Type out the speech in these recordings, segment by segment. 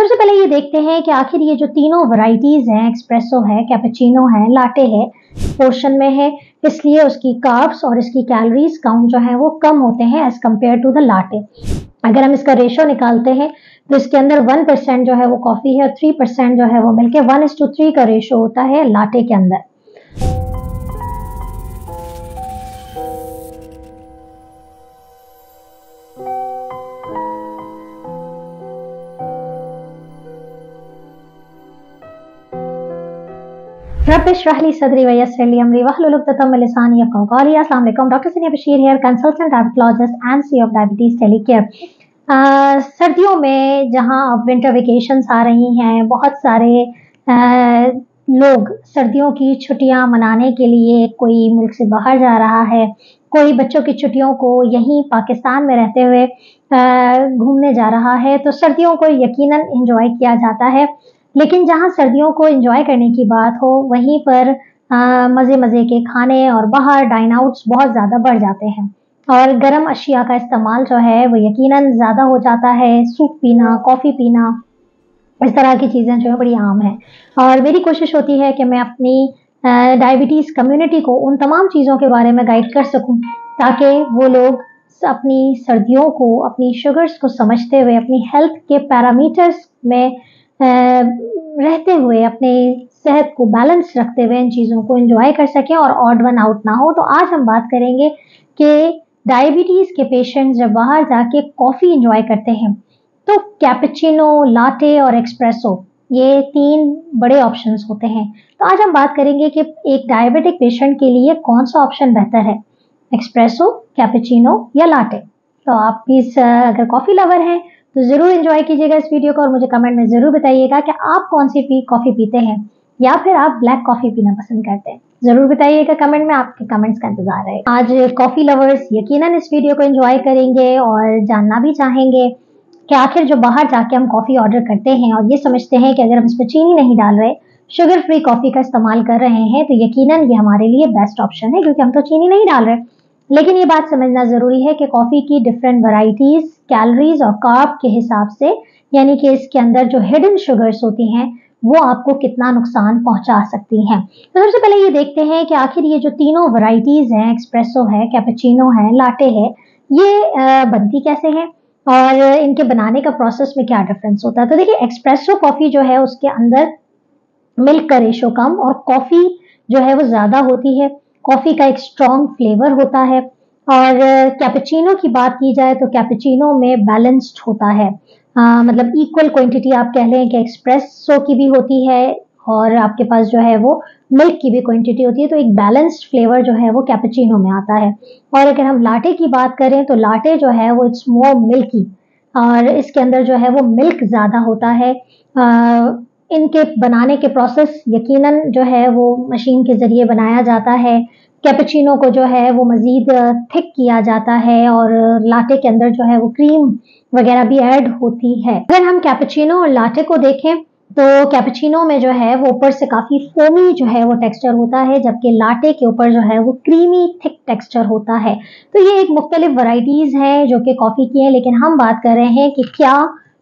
सबसे पहले ये देखते हैं कि आखिर ये जो तीनों वैरायटीज हैं, एस्प्रेसो है, कैपेचिनो है, लाटे है, पोर्शन में है, इसलिए उसकी कार्ब्स और इसकी कैलोरीज काउंट जो है वो कम होते हैं as compare to the latte. अगर हम इसका रेशो निकालते हैं तो इसके अंदर 1% जो है वो कॉफी है और 3% जो है वो मिल्क है। 1:3 का रेशो होता है लाटे के अंदर। सदरी वयस्सरली अमरी वहलुल उक़दतम मिन लिसानी यफ़क़हू क़ौली। अस्सलाम वालेकुम, doctor Sania Bashir here, consultant diabetologist and C of diabetes telecare. सर्दियों में जहां अब विंटर वेकेशंस आ रही हैं, बहुत सारे लोग सर्दियों की छुट्टियां मनाने के लिए कोई मुल्क से बाहर जा रहा है, कोई बच्चों की छुट्टियों को यहीं पाकिस्तान में रहते हुए घूमने जा रहा है। तो सर्दियों को यकीनन एंजॉय किया जाता है, लेकिन जहां सर्दियों को एंजॉय करने की बात हो वहीं पर मज़े मज़े के खाने और बाहर डाइन आउट्स बहुत ज़्यादा बढ़ जाते हैं और गर्म अशिया का इस्तेमाल जो है वो यकीनन ज़्यादा हो जाता है। सूप पीना, कॉफ़ी पीना, इस तरह की चीज़ें जो है बड़ी आम हैं और मेरी कोशिश होती है कि मैं अपनी डायबिटीज़ कम्युनिटी को उन तमाम चीज़ों के बारे में गाइड कर सकूं ताकि वो लोग अपनी सर्दियों को, अपनी शुगर्स को समझते हुए, अपनी हेल्थ के पैरामीटर्स में रहते हुए, अपने सेहत को बैलेंस रखते हुए इन चीज़ों को एंजॉय कर सकें और ऑड वन आउट ना हो। तो आज हम बात करेंगे कि डायबिटीज़ के पेशेंट्स जब बाहर जाके कॉफ़ी एंजॉय करते हैं तो कैपेचिनो, लाटे और एक्सप्रेसो, ये 3 बड़े ऑप्शंस होते हैं। तो आज हम बात करेंगे कि एक डायबिटिक पेशेंट के लिए कौन सा ऑप्शन बेहतर है, एक्सप्रेसो, कैपेचिनो या लाटे। तो आप प्लीज़ अगर कॉफ़ी लवर हैं तो ज़रूर एंजॉय कीजिएगा इस वीडियो को और मुझे कमेंट में ज़रूर बताइएगा कि आप कौन सी कॉफ़ी पीते हैं या फिर आप ब्लैक कॉफ़ी पीना पसंद करते हैं। ज़रूर बताइएगा कमेंट में, आपके कमेंट्स का इंतजार है। आज कॉफ़ी लवर्स यकीनन इस वीडियो को एंजॉय करेंगे और जानना भी चाहेंगे कि आखिर जो बाहर जाके हम कॉफ़ी ऑर्डर करते हैं और ये समझते हैं कि अगर हम इसमें चीनी नहीं डाल रहे, शुगर फ्री कॉफ़ी का इस्तेमाल कर रहे हैं तो यकीनन ये हमारे लिए बेस्ट ऑप्शन है क्योंकि हम तो चीनी नहीं डाल रहे। लेकिन ये बात समझना ज़रूरी है कि कॉफ़ी की डिफरेंट वैरायटीज़, कैलोरीज और कार्ब के हिसाब से, यानी कि इसके अंदर जो हिडन शुगर्स होती हैं वो आपको कितना नुकसान पहुंचा सकती हैं। तो सबसे पहले ये देखते हैं कि आखिर ये जो तीनों वैरायटीज़ हैं, एक्सप्रेसो है, कैपेचिनो है, लाटे है, ये बनती कैसे हैं और इनके बनाने का प्रोसेस में क्या डिफरेंस होता है। तो देखिए, एक्सप्रेसो कॉफ़ी जो है उसके अंदर मिल्क का रेशो कम और कॉफ़ी जो है वो ज़्यादा होती है। कॉफ़ी का एक स्ट्रॉन्ग फ्लेवर होता है। और कैपेचिनो की बात की जाए तो कैपेचिनो में बैलेंस्ड होता है, मतलब इक्वल क्वांटिटी आप कह लें कि एक्सप्रेसो की भी होती है और आपके पास जो है वो मिल्क की भी क्वांटिटी होती है। तो एक बैलेंस्ड फ्लेवर जो है वो कैपेचिनो में आता है। और अगर हम लाटे की बात करें तो लाटे जो है वो इट्स मोर मिल्की और इसके अंदर जो है वो मिल्क ज़्यादा होता है। इनके बनाने के प्रोसेस यकीनन जो है वो मशीन के ज़रिए बनाया जाता है। कैपेचिनो को जो है वो मज़ीद थिक किया जाता है और लाटे के अंदर जो है वो क्रीम वगैरह भी ऐड होती है। अगर हम कैपेचिनो और लाटे को देखें तो कैपेचिनो में जो है वो ऊपर से काफ़ी फोमी जो है वो टेक्सचर होता है, जबकि लाटे के ऊपर जो है वो क्रीमी थिक टेक्सचर होता है। तो ये एक मुख्तलिफ वैरायटीज़ हैं जो कि कॉफ़ी की हैं, लेकिन हम बात कर रहे हैं कि क्या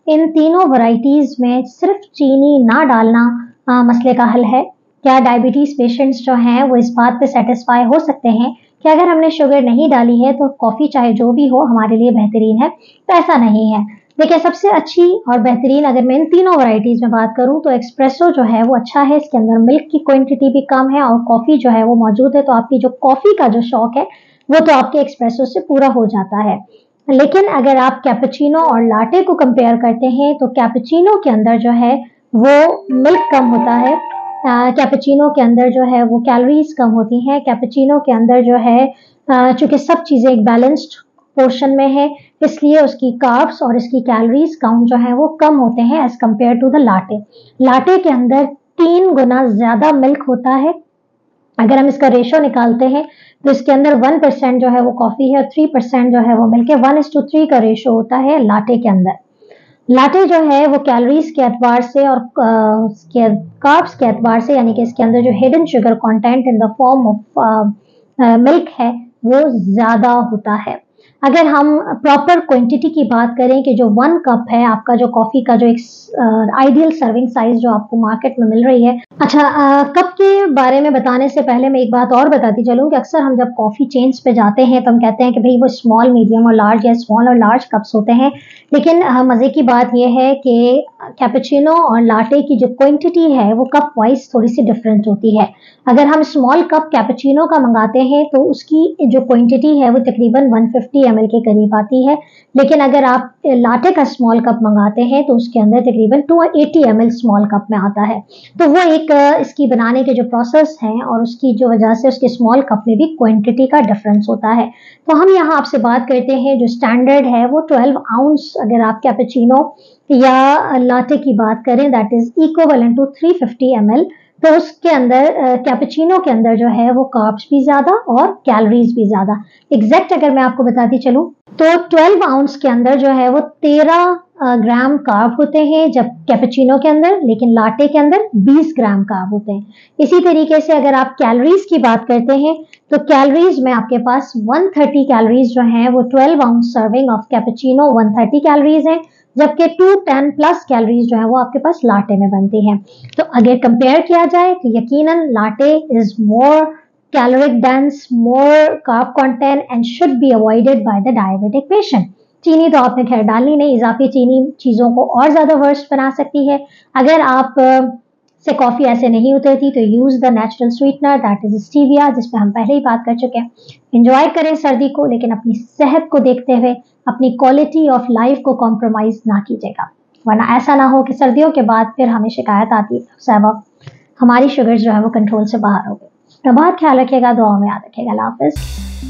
इन तीनों वैरायटीज़ में सिर्फ चीनी ना डालना मसले का हल है। क्या डायबिटीज़ पेशेंट्स जो हैं वो इस बात पे सेटिस्फाई हो सकते हैं कि अगर हमने शुगर नहीं डाली है तो कॉफ़ी चाहे जो भी हो हमारे लिए बेहतरीन है। तो ऐसा नहीं है। देखिए, सबसे अच्छी और बेहतरीन अगर मैं इन तीनों वैरायटीज़ में बात करूं तो एक्सप्रेसो जो है वो अच्छा है, इसके अंदर मिल्क की क्वांटिटी भी कम है और कॉफ़ी जो है वो मौजूद है। तो आपकी जो कॉफ़ी का जो शौक है वो तो आपके एक्सप्रेसो से पूरा हो जाता है। लेकिन अगर आप कैपेचिनो और लाटे को कंपेयर करते हैं तो कैपेचिनो के अंदर जो है वो मिल्क कम होता है। कैपेचिनो के अंदर जो है वो कैलोरीज कम होती हैं। कैपेचिनो के अंदर जो है चूंकि सब चीज़ें एक बैलेंस्ड पोर्शन में है, इसलिए उसकी कार्ब्स और इसकी कैलोरीज काउंट जो है वो कम होते हैं as compare to the latte. Latte के अंदर 3 गुना ज़्यादा मिल्क होता है। अगर हम इसका रेशो निकालते हैं तो इसके अंदर 1% जो है वो कॉफ़ी है और 3% जो है वो मिल्क है। 1:3 का रेशो होता है लाटे के अंदर। लाटे जो है वो कैलोरीज के एतबार से और कार्ब्स के एतबार से, यानी कि इसके अंदर जो hidden sugar content in the form of milk है वो ज़्यादा होता है। अगर हम प्रॉपर क्वांटिटी की बात करें कि जो 1 कप है आपका, जो कॉफ़ी का जो एक आइडियल सर्विंग साइज जो आपको मार्केट में मिल रही है। अच्छा, कप के बारे में बताने से पहले मैं एक बात और बताती चलूँ कि अक्सर हम जब कॉफ़ी चेन्स पे जाते हैं तो हम कहते हैं कि भाई वो स्मॉल, मीडियम और लार्ज या स्मॉल और लार्ज कप्स होते हैं, लेकिन मज़े की बात यह है कि कैपुचिनो और लाटे की जो क्वांटिटी है वो कप वाइज थोड़ी सी डिफरेंट होती है। अगर हम स्मॉल कप कैपुचिनो का मंगाते हैं तो उसकी जो क्वांटिटी है वो तकरीबन 150 ml के करीब आती है, लेकिन अगर आप लाटे का स्मॉल कप मंगाते हैं तो उसके अंदर तकरीबन 280 ml स्मॉल कप में आता है। तो वो एक इसकी बनाने के जो प्रोसेस है और उसकी जो वजह से उसके स्मॉल कप में भी क्वांटिटी का डिफरेंस होता है। तो हम यहाँ आपसे बात करते हैं जो स्टैंडर्ड है वो 12 आउंस, अगर आप कैपुचिनो या लाटे की बात करें that is equivalent to 350 ml। तो उसके अंदर कैपुचिनो के अंदर जो है वो कार्ब्स भी ज्यादा और कैलोरीज भी ज्यादा। एग्जैक्ट अगर मैं आपको बताती चलूं तो 12 आउंस के अंदर जो है वो 13 ग्राम कार्ब होते हैं जब कैपुचिनो के अंदर, लेकिन लाटे के अंदर 20 ग्राम कार्ब होते हैं। इसी तरीके से अगर आप कैलोरीज की बात करते हैं तो कैलोरीज में आपके पास 130 कैलोरीज जो हैं वो 12 ounce serving of cappuccino 130 calories हैं, जबकि 210 प्लस कैलोरीज जो है वो आपके पास लाटे में बनती हैं। तो अगर कंपेयर किया जाए तो यकीनन latte is more caloric dense, more carb content and should be avoided by the diabetic patient. चीनी तो आपने खैर डालनी नहीं, इजाफी चीनी चीजों को और ज्यादा वर्स्ट बना सकती है। अगर आप से कॉफी ऐसे नहीं उतरती तो use the natural sweetener that is stevia, जिस पे हम पहले ही बात कर चुके हैं। एंजॉय करें सर्दी को, लेकिन अपनी सेहत को देखते हुए अपनी क्वालिटी ऑफ लाइफ को कॉम्प्रोमाइज ना कीजिएगा, वरना ऐसा ना हो कि सर्दियों के बाद फिर हमें शिकायत आती है साहब हमारी शुगर जो है वो कंट्रोल से बाहर हो गई। प्रभात, ख्याल रखिएगा, दुआ में याद रखिएगा। अल्लाह हाफिज।